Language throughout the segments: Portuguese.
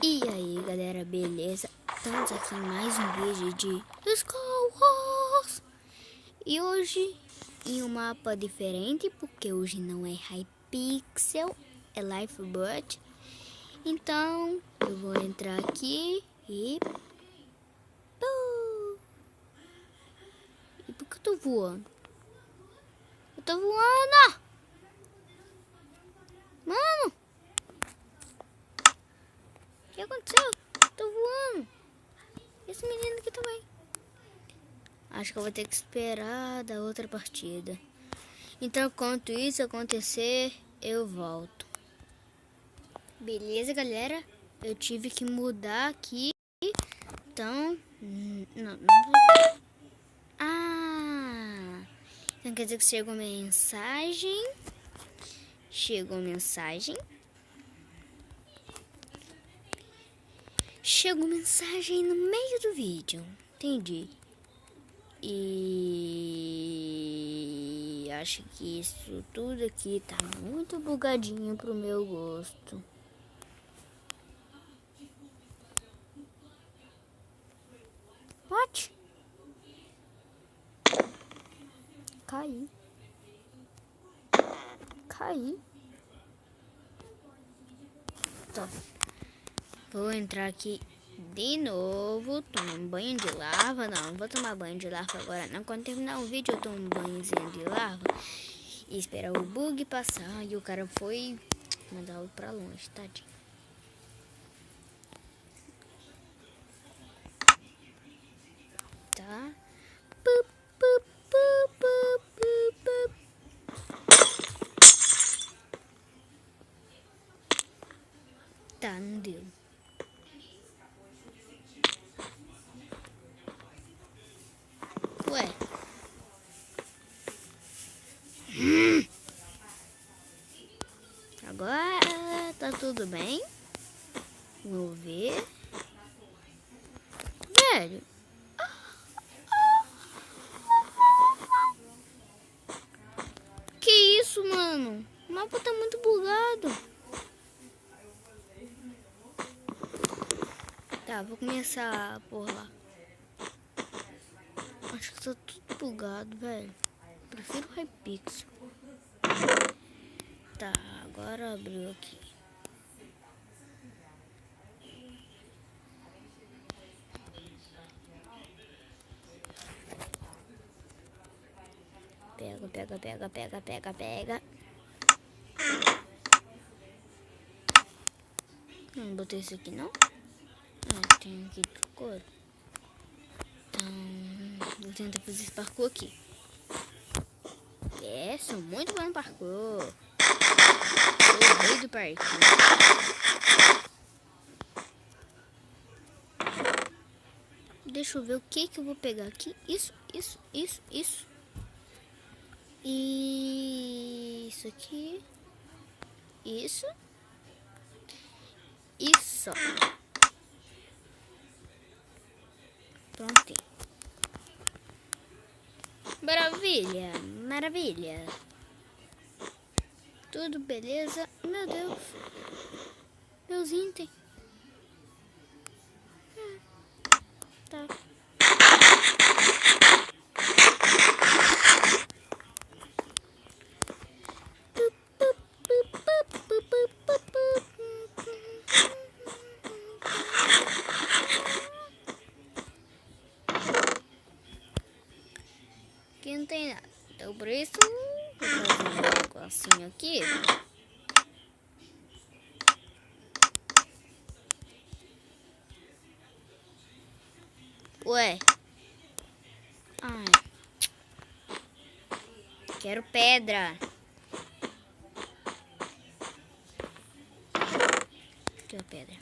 E aí galera, beleza? Estamos aqui em mais um vídeo de Star Wars. E hoje em um mapa diferente, porque hoje não é Hypixel, é Lifebot. Então eu vou entrar aqui e... E por que eu tô voando? Eu tô voando! Mano! O que aconteceu? Eu tô voando! Esse menino aqui também. Acho que eu vou ter que esperar da outra partida. Então, enquanto isso acontecer, eu volto. Beleza, galera? Eu tive que mudar aqui. Então... Não. Ah! Então quer dizer que chegou mensagem. Chegou mensagem no meio do vídeo. Entendi. E acho que isso tudo aqui tá muito bugadinho pro meu gosto. What? Caí. Tá. Vou entrar aqui de novo, tomar um banho de lava. Não vou tomar banho de lava agora não. Quando terminar o vídeo eu tomo um banhozinho de lava e esperar o bug passar. E o cara foi mandar eu pra longe, tadinho. Tá. Tá, não deu. Ué. Agora tá tudo bem. Vou ver. Velho. Que isso, mano? O mapa tá muito bugado. Tá, vou começar por lá. Acho que tá tudo bugado, velho. Prefiro o Hypixel. Tá, agora abriu aqui. Pega. Não botei isso aqui, não? Ah, tem aqui de couro. Então, vou tentar fazer esse parkour aqui. É, sou muito bom no parkour. Sou o rei do parkour. Deixa eu ver o que eu vou pegar aqui. Isso. E isso aqui. Isso. Pronto. Maravilha. Tudo beleza? Meu Deus. Meus itens. Tá. Aqui não tem nada. Então por isso vou fazer um negocinho aqui. Ué. Ai. Quero pedra. Aqui a pedra.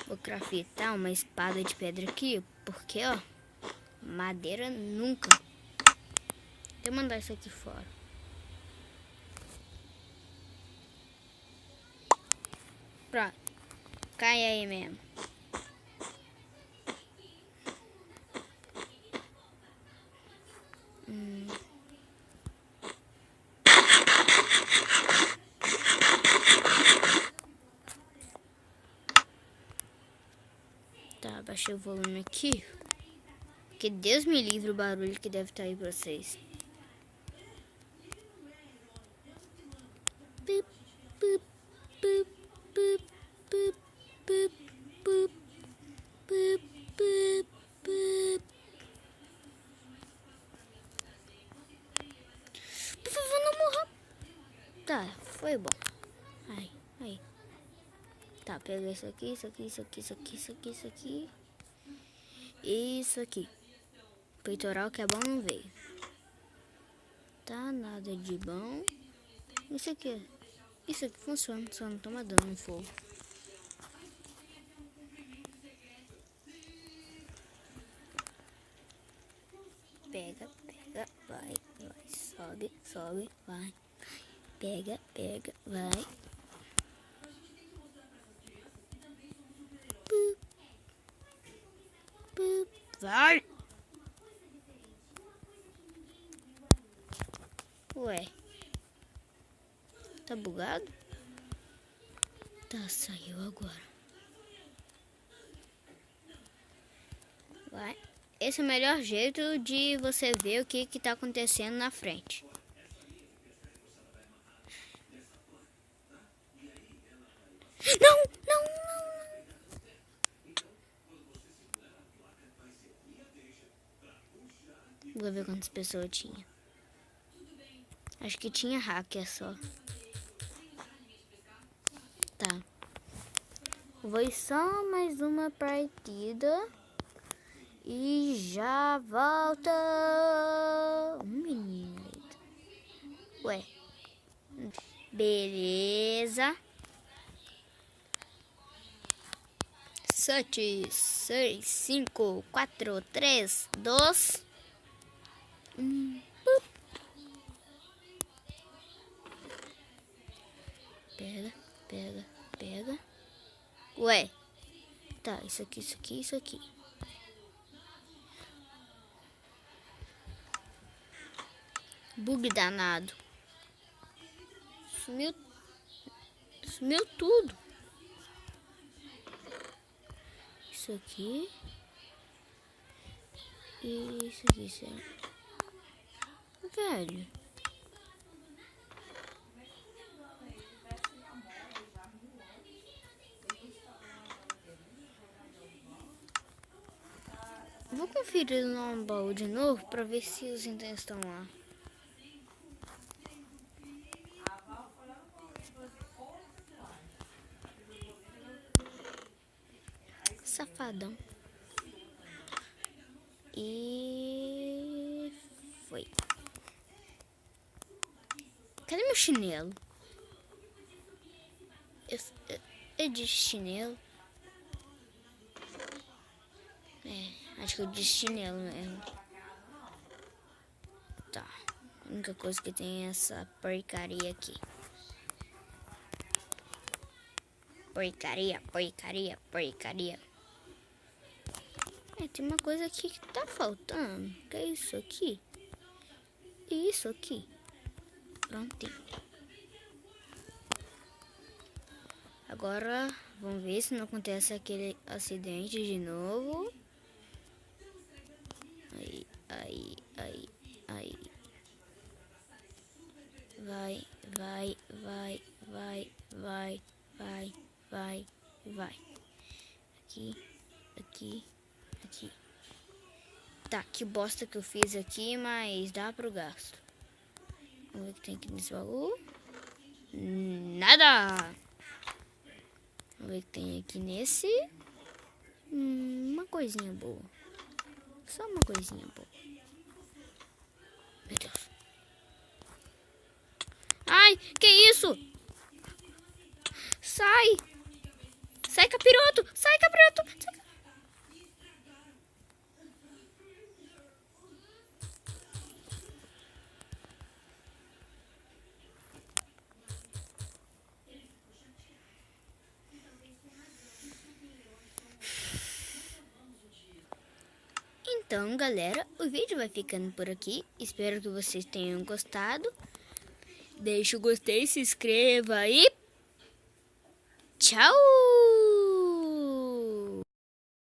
Vou craftar uma espada de pedra aqui, porque ó, madeira nunca. Deixa eu mandar isso aqui fora. Pronto, cai aí mesmo. Abaixei o volume aqui. Porque Deus me livre o barulho que deve estar aí pra vocês. Pup, pup, pup, pup, pup, pup, pup, pup, pup, pup. Por favor, não morra. Tá, foi bom. Ai, aí. Tá, pega isso aqui, isso aqui, isso aqui, isso aqui, isso aqui, isso aqui. Isso aqui. Peitoral que é bom não veio. Tá, nada de bom. Isso aqui. Isso aqui funciona, só não toma dano no fogo. Pega, pega, vai, vai. Sobe, sobe, vai. Pega, pega, vai. Pup, pup, vai. Ué. Tá bugado? Tá, saiu agora. Vai. Esse é o melhor jeito de você ver o que tá acontecendo na frente. Não, não, não, não. Vou ver quantas pessoas tinha. Acho que tinha hacker só. Tá. Vou só mais uma partida. E já volta. Um minuto. Ué. Beleza. 7, 6, 5, 4, 3, 2, 1. Pega, pega, pega. Ué. Tá, isso aqui, isso aqui, isso aqui. Bug danado. Sumiu tudo. Isso aqui. E isso aqui, certo? Velho. Vou conferir no baú de novo pra ver se os itens estão lá. Safadão. E foi. Cadê meu chinelo? Eu disse chinelo. Acho que eu disse chinelo mesmo. Tá. A única coisa que tem é essa porcaria aqui. Porcaria, porcaria, porcaria. Tem uma coisa aqui que tá faltando. Que é isso aqui? E isso aqui. Prontinho. Agora, vamos ver se não acontece aquele acidente de novo. Aí, aí, aí, aí. Vai, vai, vai, vai, vai, vai, vai, vai. Aqui, aqui, aqui. Tá, que bosta que eu fiz aqui, mas dá pro gasto. Vamos ver o que tem aqui nesse baú. Nada! Vamos ver o que tem aqui nesse. Uma coisinha boa. Só uma coisinha boa. Meu Deus. Ai, que isso? Sai! Sai, capiroto! Sai, capiroto! Sai. Então, galera, o vídeo vai ficando por aqui. Espero que vocês tenham gostado. Deixa o gostei, se inscreva e tchau!